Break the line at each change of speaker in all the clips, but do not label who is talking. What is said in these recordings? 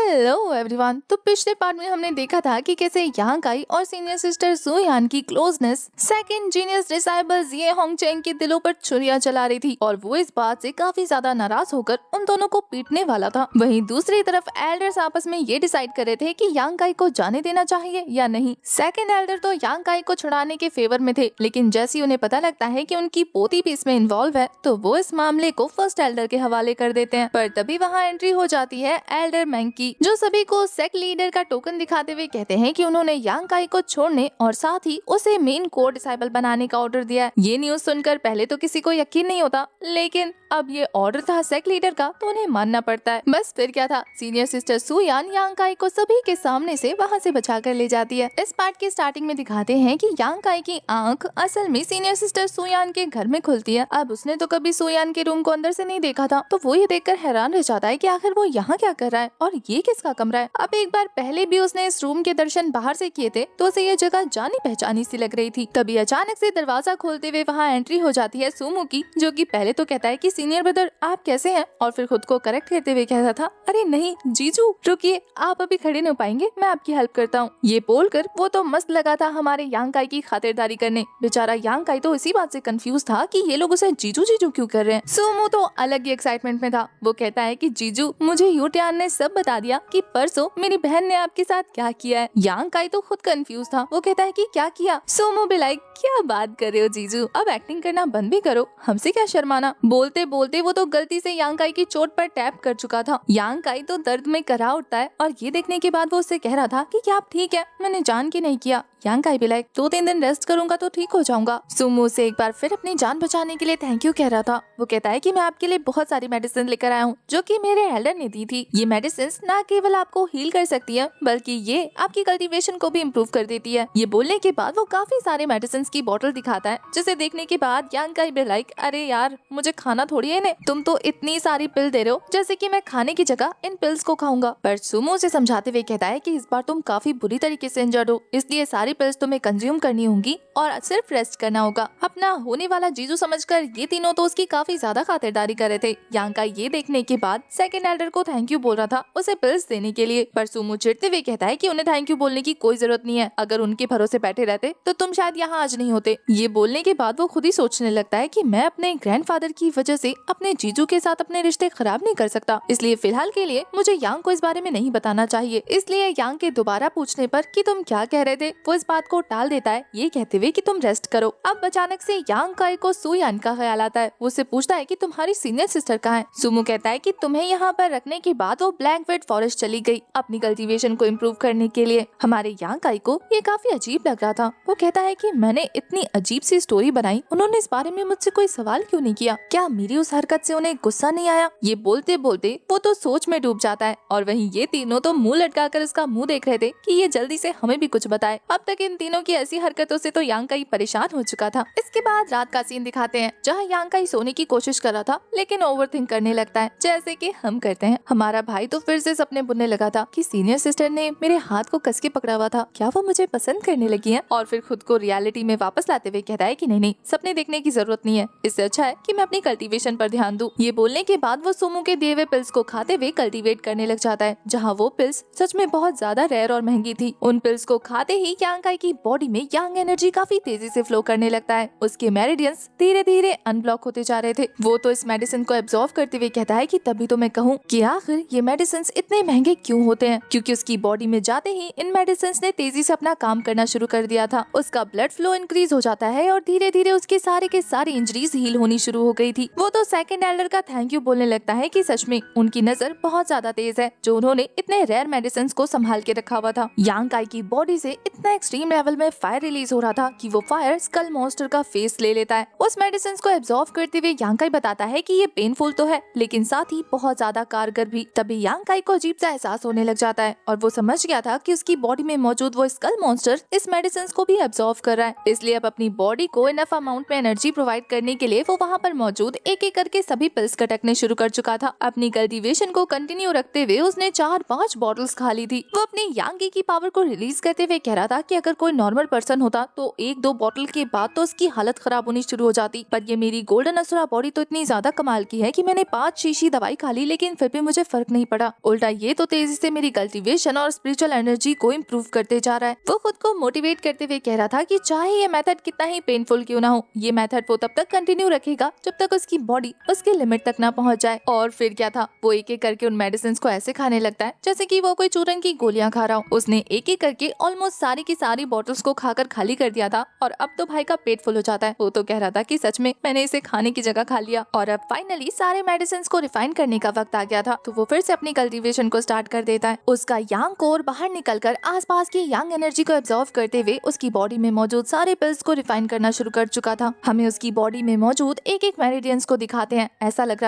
Hello everyone. तो पिछले part में हमने देखा था कि कैसे यांग काई और सीनियर सिस्टर सू यान की क्लोजनेस सेकंड जीनियस डिसाइबल जिए होंगचेंग के दिलों पर छुरियां चला रही थी और वो इस बात से काफी ज्यादा नाराज होकर उन दोनों को पीटने वाला था। वहीं दूसरी तरफ एल्डर्स आपस में ये डिसाइड कर रहे थे कि यांग काई को जाने देना चाहिए या नहीं। सेकंड एल्डर तो यांग काई को छुड़ाने के फेवर में थे, लेकिन जैसे उन्हें पता लगता है कि उनकी पोती भी इसमें इन्वॉल्व है तो वो इस मामले को फर्स्ट एल्डर के हवाले कर देते हैं। पर तभी वहाँ एंट्री हो जाती है एल्डर मैंकी, जो सभी को सेक्ट लीडर का टोकन दिखाते हुए कहते हैं कि उन्होंने यांग काई को छोड़ने और साथ ही उसे मेन कोर डिसाइबल बनाने का ऑर्डर दिया है। ये न्यूज सुनकर पहले तो किसी को यकीन नहीं होता, लेकिन अब ये ऑर्डर था सेक्ट लीडर का तो उन्हें मानना पड़ता है। बस फिर क्या था, सीनियर सिस्टर सू यान यांग काई को सभी के सामने से वहाँ से बचा कर ले जाती है। इस पार्ट की स्टार्टिंग में दिखाते हैं कि यांग काई की आंख असल में सीनियर सिस्टर सू यान के घर में खुलती है। अब उसने तो कभी सू यान के रूम को अंदर से नहीं देखा था, तो वो ये देखकर हैरान रह जाता है कि आखिर वो यहाँ क्या कर रहा है और ये किसका कमरा है। अब एक बार पहले भी उसने इस रूम के दर्शन बाहर से किए थे तो उसे ये जगह जानी पहचानी सी लग रही थी। तभी अचानक से दरवाजा खोलते हुए वहाँ एंट्री हो जाती है सुमो की, जो कि पहले तो कहता है कि सीनियर ब्रदर आप कैसे हैं, और फिर खुद को करेक्ट करते हुए कहता था अरे नहीं जीजू रुकिए, आप अभी खड़े नहीं हो पाएंगे, मैं आपकी हेल्प करता हूँ। ये बोलकर वो तो मस्त लगा था हमारे यांग काई की खातिरदारी करने। बेचारा यांग काई तो इसी बात से कंफ्यूज था कि ये लोग उसे जीजू जीजू क्यों कर रहे हैं। सुमो तो अलग ही एक्साइटमेंट में था। वो कहता है कि जीजू मुझे यूटियान ने सब बता दिया कि परसों मेरी बहन ने आपके साथ क्या किया है। यांग काई तो खुद कंफ्यूज था। वो कहता है कि क्या किया। सुमो भी लाइक क्या बात कर रहे हो जीजू, अब एक्टिंग करना बंद भी करो, हमसे क्या शर्माना। बोलते बोलते वो तो गलती से यांग काई की चोट पर टैप कर चुका था। यांग काई तो दर्द में करा उठता है और ये देखने के बाद वो उससे कह रहा था कि क्या आप ठीक है, मैंने जान के नहीं किया। यांग काई भी लाइक 2-3 दिन रेस्ट करूंगा तो ठीक हो जाऊंगा। सुमो से एक बार फिर अपनी जान बचाने के लिए थैंक यू कह रहा था। वो कहता है कि मैं आपके लिए बहुत सारी मेडिसिन लेकर आया हूँ जो कि मेरे एल्डर ने दी थी। ये मेडिसिन न केवल आपको हील कर सकती है बल्कि ये आपकी कल्टीवेशन को भी इम्प्रूव कर देती है। ये बोलने के बाद वो काफी सारे मेडिसिन की बोतल दिखाता है, जिसे देखने के बाद यांग काई भी लाइक अरे यार मुझे खाना थोड़ी है इन्हें, तुम तो इतनी सारी पिल दे रहे हो जैसे कि मैं खाने की जगह इन पिल्स को खाऊंगा। पर सुमो से समझाते हुए कहता है कि इस बार तुम काफी बुरी तरीके से इंजर्ड हो, इसलिए सारी पिल्स तुम्हें कंज्यूम करनी होंगी और सिर्फ रेस्ट करना होगा। अपना होने वाला जीजू समझकर ये तीनों तो उसकी काफी ज्यादा खातिरदारी कर रहे थे। यांग काई ये देखने के बाद सेकंड एल्डर को थैंक यू बोल रहा था उसे पिल्स देने के लिए, पर सुमो चिढ़ते हुए कहता है कि उन्हें थैंक यू बोलने की कोई जरूरत नहीं है, अगर उनके भरोसे बैठे रहते तो तुम शायद यहाँ आज नहीं होते। ये बोलने के बाद वो खुद ही सोचने लगता है कि मैं अपने ग्रैंडफादर की वजह से अपने जीजू के साथ अपने रिश्ते खराब नहीं कर सकता, इसलिए फिलहाल के लिए मुझे यांग को इस बारे में नहीं बताना चाहिए। इसलिए यांग के दोबारा पूछने पर कि तुम क्या कह रहे थे, वो इस बात को टाल देता है ये कहते हुए कि तुम रेस्ट करो। अब अचानक से यांग काई को सू यान का ख्याल आता है। वो उससे पूछता है कि तुम्हारी सीनियर सिस्टर कहाँ है। सुमो कहता है कि तुम्हें यहाँ पर रखने के बाद वो ब्लैकवेट फॉरेस्ट चली गई अपनी कल्टीवेशन को इम्प्रूव करने के लिए। हमारे यांग काई को ये काफी अजीब लग रहा था। वो कहता है कि मैंने इतनी अजीब सी स्टोरी बनाई, उन्होंने इस बारे में मुझसे कोई सवाल क्यों नहीं किया, क्या मेरी उस हरकत से उन्हें गुस्सा नहीं आया। ये बोलते बोलते वो तो सोच में डूब जाता है और वहीं ये तीनों तो मुंह लटकाकर उसका मुंह देख रहे थे कि ये जल्दी से हमें भी कुछ बताए। अब तक इन तीनों की ऐसी हरकतों से तो यांग काई परेशान हो चुका था। इसके बाद रात का सीन दिखाते हैं जहाँ यांग काई सोने की कोशिश कर रहा था लेकिन ओवरथिंक करने लगता है, जैसे कि हम करते हैं। हमारा भाई तो फिर से सपने बुनने लगा था कि सीनियर सिस्टर ने मेरे हाथ को कस के पकड़ा हुआ था, क्या वो मुझे पसंद करने लगी है, और फिर खुद को रियलिटी में वापस लाते हुए कहता है कि नहीं नहीं सपने देखने की जरूरत नहीं है, इससे अच्छा है कि मैं अपनी कल्टीवेशन पर ध्यान दूं। ये बोलने के बाद वो सुमो के दिए हुए पिल्स को खाते हुए कल्टीवेट करने लग जाता है, जहाँ वो पिल्स सच में बहुत ज्यादा रेयर और महंगी थी। उन पिल्स को खाते ही यांग काई की बॉडी में यांग एनर्जी काफी तेजी से फ्लो करने लगता है। उसके मेरिडियंस धीरे धीरे अनब्लॉक होते जा रहे थे। वो तो इस मेडिसिन को एब्जॉर्व करते हुए कहता है कि तभी तो मैं कहूँ कि आखिर ये मेडिसिन इतने महंगे क्यों होते हैं, क्योंकि उसकी बॉडी में जाते ही इन मेडिसिन ने तेजी से अपना काम करना शुरू कर दिया था। उसका ब्लड फ्लो इंक्रीज हो जाता है और धीरे धीरे उसके सारे के सारी इंजरीज हील होनी शुरू हो गई थी। वो तो सेकंड एल्डर का थैंक यू बोलने लगता है कि सच में उनकी नजर बहुत ज्यादा तेज है जो उन्होंने इतने रेयर मेडिसिन को संभाल के रखा हुआ था। यांग काई की बॉडी से इतना एक्सट्रीम लेवल में फायर रिलीज हो रहा था कि वो फायर स्कल मॉन्स्टर का फेस ले लेता है। उस मेडिसिन को एब्जॉर्व करते हुए यांग काई बताता है कि ये पेनफुल तो है लेकिन साथ ही बहुत ज्यादा कारगर भी। तभी यांग काई को अजीब सा एहसास होने लग जाता है और वो समझ गया था कि उसकी बॉडी में मौजूद वो स्कल मॉन्स्टर इस मेडिसिन को भी एब्जॉर्व कर रहा है, इसलिए अब अपनी बॉडी को इनफ अमाउंट में एनर्जी प्रोवाइड करने के लिए वो वहाँ पर मौजूद एक एक करके सभी पिल्स कटकने शुरू कर चुका था। अपनी कल्टीवेशन को कंटिन्यू रखते हुए उसने 4-5 बॉटल्स खा ली थी। वो अपनी यांगी की पावर को रिलीज करते हुए कह रहा था कि अगर कोई नॉर्मल पर्सन होता तो 1-2 बॉटल के बाद तो उसकी हालत खराब होनी शुरू हो जाती, पर ये मेरी गोल्डन असुरा बॉडी तो इतनी ज्यादा कमाल की है कि मैंने 5 शीशी दवाई खा ली लेकिन फिर भी मुझे फर्क नहीं पड़ा। उल्टा ये तो तेजी से मेरी कल्टीवेशन और स्पिरिचुअल एनर्जी को इम्प्रूव करते जा रहा है। वो खुद को मोटिवेट करते हुए कह रहा था कि चाहे ये मेथड कितना ही पेनफुल क्यों ना हो, ये मेथड वो तब तक कंटिन्यू रखेगा जब तक उसकी बॉडी उसके लिमिट तक ना पहुंच जाए। और फिर क्या था, वो एक एक करके उन मेडिसिन को ऐसे खाने लगता है जैसे कि वो कोई चूरन की गोलियां खा रहा हो। उसने एक एक करके ऑलमोस्ट सारी की सारी बॉटल्स को खाकर खाली कर दिया था और अब तो भाई का पेट फुल हो जाता है। वो तो कह रहा था कि सच में मैंने इसे खाने की जगह खा लिया। और अब फाइनली सारे मेडिसिन को रिफाइन करने का वक्त आ गया था, तो वो फिर से अपनी कल्टीवेशन को स्टार्ट कर देता है। उसका यांग कोर बाहर निकलकर आसपास की यांग एनर्जी को एब्जॉर्व करते हुए उसकी बॉडी में मौजूद सारे पिल्स को रिफाइन करना शुरू कर चुका था। हमें उसकी बॉडी में मौजूद एक एक मेरिडियंस को दिखाते हैं। ऐसा लग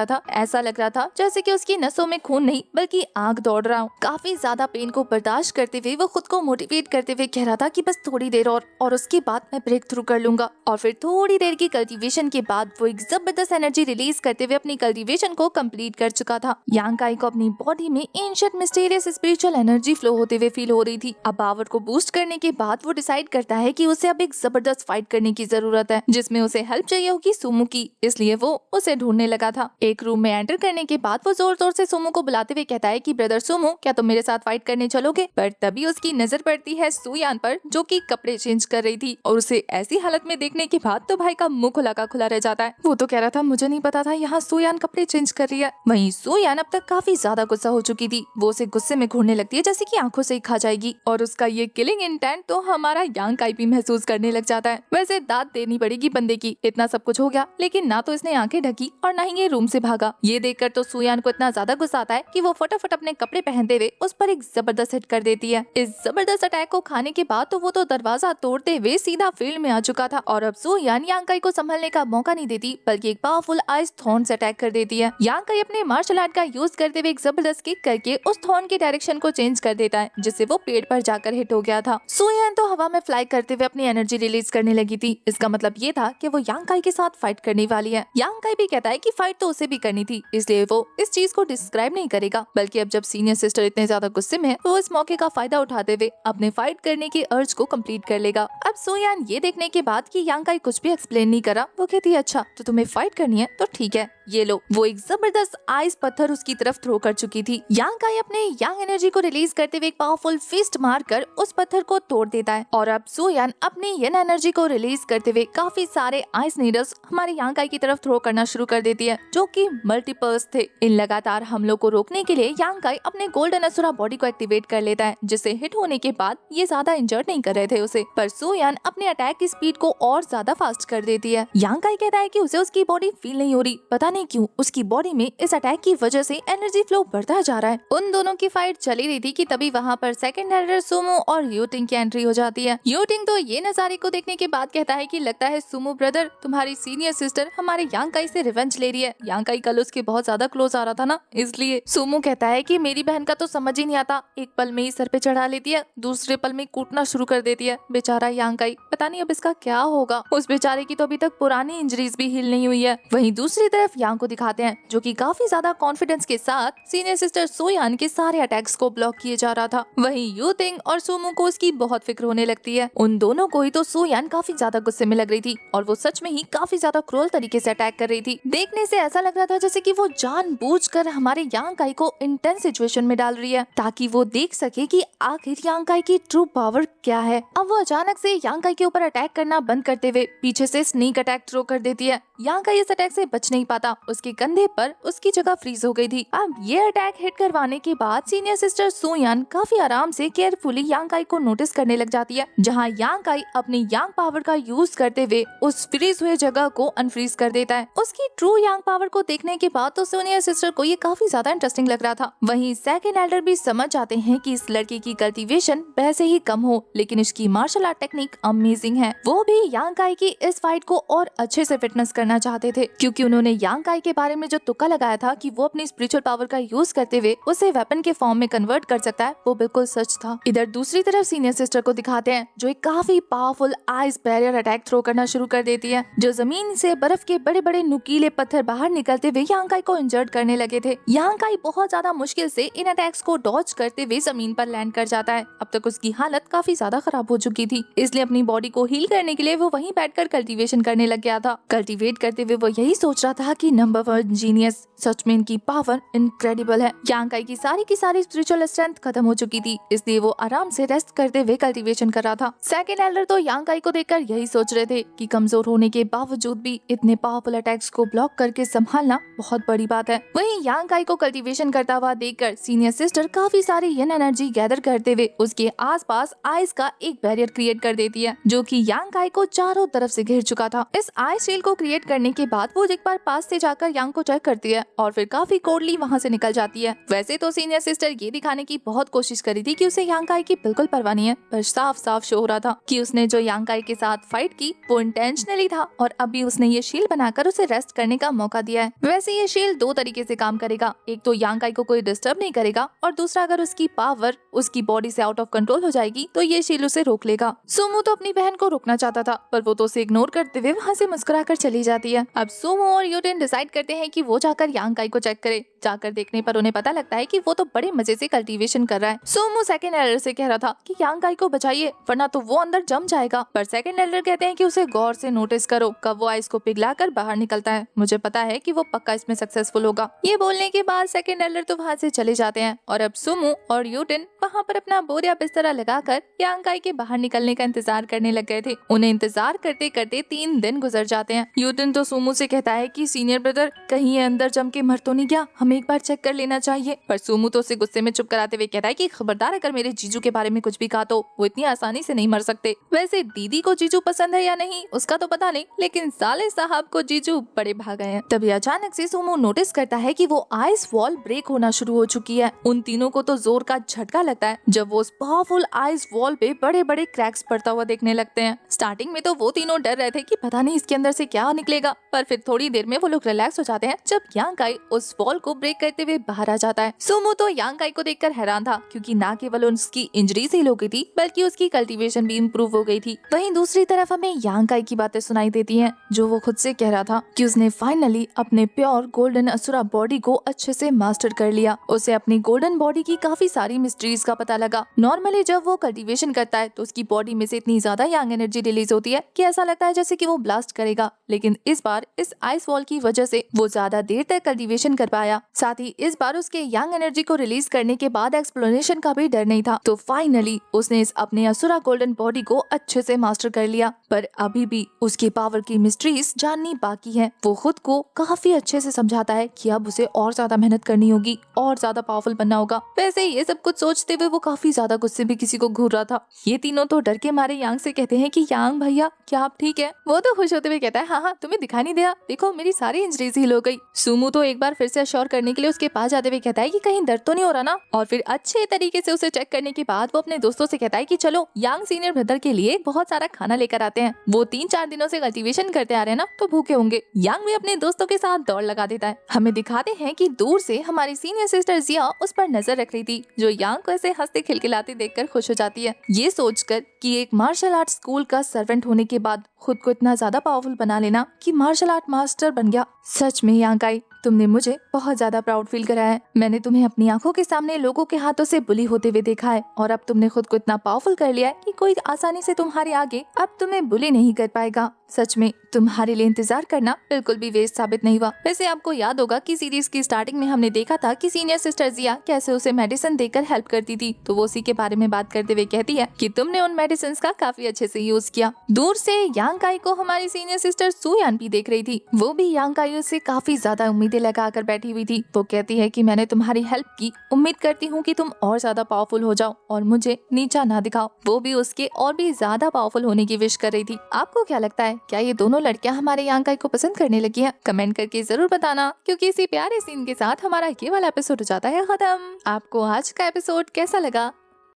रहा था जैसे कि उसकी नसों में खून नहीं बल्कि आग दौड़ रहा हो। काफी ज्यादा पेन को बर्दाश्त करते हुए वो खुद को मोटिवेट करते हुए कह रहा था कि बस थोड़ी देर और उसके बाद मैं ब्रेक थ्रू कर लूंगा। और फिर थोड़ी देर की कल्टीवेशन के बाद वो एक जबरदस्त एनर्जी रिलीज करते हुए अपनी कल्टीवेशन को कंप्लीट कर चुका था। यांग काई को अपनी बॉडी में ancient mysterious spiritual energy flow होते हुए फील हो रही थी। अब पावर को बूस्ट करने के बाद वो डिसाइड करता है कि उसे अब एक जबरदस्त फाइट करने की जरूरत है जिसमें उसे हेल्प चाहिए होगी सुमो की, इसलिए वो उसे ढूंढने लगा था। एक रूम में एंटर करने के बाद वो जोर जोर से सुमो को बुलाते हुए कहता है कि ब्रदर सुमो, क्या तुम मेरे साथ फाइट करने चलोगे? पर तभी उसकी नजर पड़ती है सुयान पर, जो कि कपड़े चेंज कर रही थी। और उसे ऐसी हालत में देखने के बाद तो भाई का मुंह खुला का खुला रह जाता है। वो तो कह रहा था मुझे नहीं पता था यहाँ सुयान कपड़े चेंज कर रही है। वहीं सुयान अब तक काफी ज्यादा गुस्सा हो चुकी थी। वो उसे गुस्से में घूरने लगती है जैसे कि आंखों से ही खा जाएगी। और उसका ये किलिंग इंटेंट तो हमारा यांग काई भी महसूस करने लग जाता है। वैसे दाद देनी पड़ेगी बंदे की, इतना सब कुछ हो गया लेकिन ना तो इसने आंखें ढकी और ना ही ये रूम से भागा। ये देखकर तो सुयान को इतना ज्यादा गुस्सा आता है कि वो फटाफट अपने कपड़े पहनते हुए उस पर एक जबरदस्त हिट कर देती है। इस जबरदस्त अटैक को खाने के बाद तो वो तो दरवाजा तोड़ते हुए सीधा फील्ड में आ चुका था। और अब सुयान यांग काई को संभलने का मौका नहीं देती बल्कि एक पावरफुल आइस थॉर्न से अटैक कर देती है। यांग काई अपने मार्शल आर्ट का यूज करते हुए एक जबरदस्त किक करके उस थॉर्न की डायरेक्शन को चेंज कर देता है जिससे वो पेड़ पर जाकर हिट हो गया था। सुयान तो हवा में फ्लाई करते हुए अपनी एनर्जी रिलीज करने लगी थी। इसका मतलब ये था कि वो यांग काई के साथ फाइट करने वाली है। यांग काई भी कहता है कि फाइट तो उसे भी करनी थी, इसलिए वो इस चीज को डिस्क्राइब नहीं करेगा, बल्कि अब जब सीनियर सिस्टर इतने ज्यादा गुस्से में है वो इस मौके का फायदा उठाते हुए अपने फाइट करने के अर्ज को कंप्लीट कर लेगा। अब सुयान ये देखने के बाद कि यांग काई कुछ भी एक्सप्लेन नहीं करा, वो कहती है अच्छा तो तुम्हें फाइट करनी है तो ठीक है, ये लो। वो एक जबरदस्त आइस पत्थर उसकी तरफ थ्रो कर चुकी थी। यांग काई अपने यांग एनर्जी को रिलीज करते हुए एक पावरफुल फिस्ट मारकर उस पत्थर को तोड़ देता है। और अब सुयान अपनी यन एनर्जी को रिलीज करते हुए काफी सारे आइस नीडल्स हमारे यांग काई की तरफ थ्रो करना शुरू कर देती है, जो कि मल्टीपर्स थे। इन लगातार हमलों को रोकने के लिए यांग काई अपने गोल्डन असुरा बॉडी को एक्टिवेट कर लेता है, जिससे हिट होने के बाद ये ज्यादा इंजर्ड नहीं कर रहे थे उसे, पर सुयान अपने अटैक की स्पीड को और ज्यादा फास्ट कर देती है। यांग काई कहता है कि उसे उसकी बॉडी फील नहीं हो रही, पता नहीं क्यों उसकी बॉडी में इस अटैक की वजह से एनर्जी फ्लो बढ़ता जा रहा है। उन दोनों की फाइट चली रही थी कि तभी वहाँ पर सेकंड एल्डर सुमो और यूटिंग की एंट्री हो जाती है। यूटिंग तो ये नजारे को देखने के बाद कहता है कि लगता है सुमो ब्रदर, तुम्हारी सीनियर सिस्टर हमारे यांग काई से रिवेंज ले रही है। यांग काई कल उसके बहुत ज्यादा क्लोज आ रहा था ना, इसलिए। सुमो कहता है कि मेरी बहन का तो समझ ही नहीं आता, एक पल में ही सर पे चढ़ा लेती है, दूसरे पल में कूटना शुरू कर देती है। बेचारा यांग काई, पता नहीं अब इसका क्या होगा। उस बेचारे की तो अभी तक पुरानी इंजरीज भी हील नहीं हुई है। वहीं दूसरी तरफ यांग को दिखाते हैं, जो कि काफी ज्यादा कॉन्फिडेंस के साथ सीनियर सिस्टर सुयान के सारे अटैक्स को ब्लॉक किए जा रहा था। वहीं यूटिंग और सुमो को उसकी बहुत फिक्र होने लगती है। उन दोनों को ही तो सुयान काफी ज्यादा गुस्से में लग रही थी और वो सच में ही काफी ज्यादा क्रूअल तरीके से अटैक कर रही थी। देखने से ऐसा लग रहा था जैसे कि वो जानबूझकर हमारे यांग काई को इंटेंस सिचुएशन में डाल रही है, ताकि वो देख सके कि आखिर यांग काई की ट्रू पावर क्या है। अब वो अचानक से यांग काई के ऊपर अटैक करना बंद करते हुए पीछे से स्नीक अटैक थ्रो कर देती है। यांग काई इस अटैक से बच नहीं पाता, उसके कंधे पर उसकी जगह फ्रीज हो गई थी। अब ये अटैक हिट करवाने के बाद सीनियर सिस्टर सुयान काफी आराम से केयरफुली यांग काई को नोटिस करने लग जाती है, जहाँ यांग काई अपनी यांग पावर का यूज करते हुए उस फ्रीज हुए जगह को अनफ्रीज कर देता है। उसकी ट्रू यांग पावर को देखने के बाद तो सीनियर सिस्टर को ये काफी ज्यादा इंटरेस्टिंग लग रहा था। वहीं सेकंड एल्डर भी समझ जाते हैं कि इस लड़के की कल्टीवेशन वैसे ही कम हो, लेकिन इसकी मार्शल आर्ट टेक्निक अमेजिंग है। वो भी यांग काई की इस फाइट को और अच्छे से फिटनेस करना चाहते थे, क्योंकि उन्होंने यांग काई के बारे में जो तुक्का लगाया था कि वो अपनी स्पिरिचुअल पावर का यूज करते हुए उसे वेपन के फॉर्म में कन्वर्ट कर सकता है, वो बिल्कुल सच था। इधर दूसरी तरफ सीनियर सिस्टर को दिखाते हैं जो एक काफी powerful ice barrier attack throw करना शुरू कर देती है, जो जमीन से बर्फ के बड़े बड़े नुकीले पत्थर बाहर निकलते हुए यांग काई को इंजर्ड करने लगे थे। यांग काई बहुत ज्यादा मुश्किल से इन अटैक्स को डॉज करते हुए जमीन पर लैंड कर जाता है। अब तक उसकी हालत काफी ज्यादा खराब हो चुकी थी, इसलिए अपनी बॉडी को हील करने के लिए वो वहीं बैठकर कल्टीवेशन करने लग गया था। कल्टीवेट करते हुए वो यही सोच रहा था कि नंबर 1 जीनियस, सच में इनकी पावर इनक्रेडिबल है। यांग काई की सारी स्पिरिचुअल स्ट्रेंथ खत्म हो चुकी थी, इसलिए वो आराम से रेस्ट करते हुए कल्टीवेशन कर रहा था। सेकंड एल्डर तो यांग काई को देखकर यही सोच रहे थे कि कमजोर होने के बावजूद भी इतने पावरफुल अटैक्स को ब्लॉक करके संभालना बहुत बड़ी बात है। वहीं यांग काई को कल्टीवेशन करता हुआ देखकर सीनियर सिस्टर काफी सारी यन एनर्जी गैदर करते हुए उसके आसपास आइस का एक बैरियर क्रिएट कर देती है, जो कि यांग काई को चारों तरफ से घेर चुका था। इस आइस शील्ड को क्रिएट करने के बाद वो एक बार पास से जाकर यांग को चेक करती है और फिर काफी कोल्डली वहाँ से निकल जाती है। वैसे तो सीनियर सिस्टर ये दिखाने की बहुत कोशिश करी थी कि उसे यांग काई की बिल्कुल परवाह नहीं है, पर साफ साफ शो हो रहा था कि उसने जो यांग काई के साथ फाइट की वो इंटेंशनली था और अभी उसने ये शील्ड बनाकर उसे रेस्ट करने का मौका दिया है। वैसे ये शील्ड दो तरीके से काम करेगा, एक तो यांग काई को कोई डिस्टर्ब नहीं करेगा और दूसरा अगर उसकी पावर उसकी बॉडी से आउट ऑफ कंट्रोल हो जाएगी तो ये शील्ड उसे रोक लेगा। सुमो तो अपनी बहन को रोकना चाहता था, पर वो तो उसे इग्नोर करते हुए वहाँ से मुस्कुराकर चली जाती है। अब सुमो और यूटेन डिसाइड करते हैं कि वो जाकर यांग काई को चेक करे। जाकर देखने पर उन्हें पता लगता है कि वो तो बड़े मजे से कल्टीवेशन कर रहा है। सुमो सेकंड एल्डर से कह रहा था कि यांग काई को बचाइए वरना तो वो अंदर जम जाएगा, पर सेकंड एल्डर कहते हैं कि उसे गौर से नोटिस करो कब वो आइस को पिघलाकर बाहर निकलता है, मुझे पता है कि वो पक्का इसमें सक्सेसफुल होगा। ये बोलने के बाद सेकंड एल्डर तो वहाँ से चले जाते हैं और अब सुमो और यूटेन वहाँ पर अपना बोरिया बिस्तरा लगाकर यांग काई के बाहर निकलने का इंतजार करने लग गए थे। उन्हें इंतजार करते करते 3 दिन गुजर जाते हैं। यूटेन तो सुमो से कहता है कि सीनियर ब्रदर कहीं ये अंदर जम के मर तो नहीं गया, हमें एक बार चेक कर लेना चाहिए, पर सुमो तो उसे गुस्से में चुप कराते हुए कहता है कि खबरदार अगर मेरे जीजू के बारे में कुछ भी कहा तो वो इतनी आसानी से नहीं मर सकते। वैसे दीदी को जीजू पसंद है या नहीं उसका तो पता नहीं, लेकिन साले साहब को जीजू बड़े भाग गए हैं। तभी अचानक से सुमो नोटिस करता है कि वो आइस वॉल ब्रेक होना शुरू हो चुकी है। उन तीनों को तो जोर का झटका लगता है जब वो उस पावरफुल आइस वॉल पे बड़े बड़े क्रैक्स पड़ता हुआ देखने लगते हैं। स्टार्टिंग में तो वो तीनों डर रहे थे कि पता नहीं इसके अंदर से क्या निकलेगा, पर फिर थोड़ी देर में वो लोग रिलैक्स हो जाते हैं जब यांग काई उस वॉल को ब्रेक करते हुए बाहर आ जाता है। सुमो तो यांग काई को देखकर हैरान था, क्योंकि ना केवल उसकी इंजरी हील हो गई थी बल्कि उसकी कल्टीवेशन भी इम्प्रूव हो गई थी। वहीं दूसरी तरफ हमें यांग काई की बातें सुनाई देती हैं, जो वो खुद से कह रहा था कि उसने फाइनली अपने प्योर गोल्डन असुरा बॉडी को अच्छे से मास्टर कर लिया। उसे अपनी गोल्डन बॉडी की काफी सारी मिस्ट्रीज का पता लगा। नॉर्मली जब वो कल्टीवेशन करता है तो उसकी बॉडी में से इतनी ज्यादा यांग एनर्जी रिलीज होती है कि ऐसा लगता है जैसे कि वो ब्लास्ट करेगा, लेकिन इस बार इस आइस वॉल की वजह से वो ज्यादा देर तक कल्टीवेशन कर पाया। साथ ही इस बार उसके यांग एनर्जी को रिलीज करने के बाद एक्सप्लोरेशन का भी डर नहीं था, तो फाइनली उसने इस अपने असुरा गोल्डन बॉडी को अच्छे से मास्टर कर लिया। पर अभी भी उसकी पावर की मिस्ट्रीज जाननी बाकी है। वो खुद को काफी अच्छे से समझाता है कि अब उसे और ज्यादा मेहनत करनी होगी और ज्यादा पावरफुल बनना होगा। वैसे ये सब कुछ सोचते हुए वो काफी ज्यादा गुस्से भी किसी को घूर रहा था। ये तीनों तो डर के मारे यांग से कहते हैं कि यांग भैया क्या आप ठीक है? वो तो खुश होते हुए कहता है हाँ तुम्हें दिखाई नहीं दिया, देखो मेरी सारी इंजरीज हील हो गई। सुमो तो एक बार फिर से अश्योर करने के लिए उसके पास जाते हुए कहता है कि कहीं दर्द तो नहीं हो रहा ना, और फिर अच्छे तरीके से उसे चेक करने के बाद वो अपने दोस्तों से कहता है कि चलो यांग सीनियर ब्रदर के लिए बहुत सारा खाना लेकर आते हैं। वो 3-4 दिनों से कल्टीवेशन करते आ रहे हैं ना, तो भूखे होंगे। यांग भी अपने दोस्तों के साथ दौड़ लगा देता है। हमें दिखाते हैं कि दूर से हमारी सीनियर सिस्टर जिया उस पर नजर रख रही थी, जो यांग को ऐसे हंसते खिलखिलाते देखकर खुश हो जाती है। ये सोचकर कि एक मार्शल आर्ट स्कूल का सर्वेंट होने के बाद खुद को इतना ज्यादा पावरफुल बना लेना कि मार्शल आर्ट मास्टर बन गया। सच में यांग काई तुमने मुझे बहुत ज्यादा प्राउड फील कराया है। मैंने तुम्हें अपनी आंखों के सामने लोगों के हाथों से बुली होते हुए देखा है, और अब तुमने खुद को इतना पावरफुल कर लिया है कि कोई आसानी से तुम्हारे आगे अब तुम्हें बुली नहीं कर पाएगा। सच में तुम्हारे लिए इंतजार करना बिल्कुल भी वेस्ट साबित नहीं हुआ। वैसे आपको याद होगा कि सीरीज की स्टार्टिंग में हमने देखा था कि सीनियर सिस्टर जिया कैसे उसे मेडिसिन देकर हेल्प करती थी, तो वो उसी के बारे में बात करते हुए कहती है कि तुमने उन मेडिसिन का काफी अच्छे से यूज किया। दूर से यांग काई को हमारी सीनियर सिस्टर सुयान भी देख रही थी। वो भी यांग काई से काफी ज्यादा उम्मीदें लगाकर बैठी हुई थी। वो कहती है कि मैंने तुम्हारी हेल्प की, उम्मीद करती हूँ कि तुम और ज्यादा पावरफुल हो जाओ और मुझे नीचा ना दिखाओ। वो भी उसके और भी ज्यादा पावरफुल होने की विश कर रही थी। आपको क्या लगता है, क्या ये दोनों लड़कियां हमारे यांग काई को पसंद करने लगी हैं? कमेंट करके जरूर बताना, क्योंकि इसी प्यारे सीन के साथ हमारा ये वाला एपिसोड हो जाता है खत्म। आपको आज का एपिसोड कैसा लगा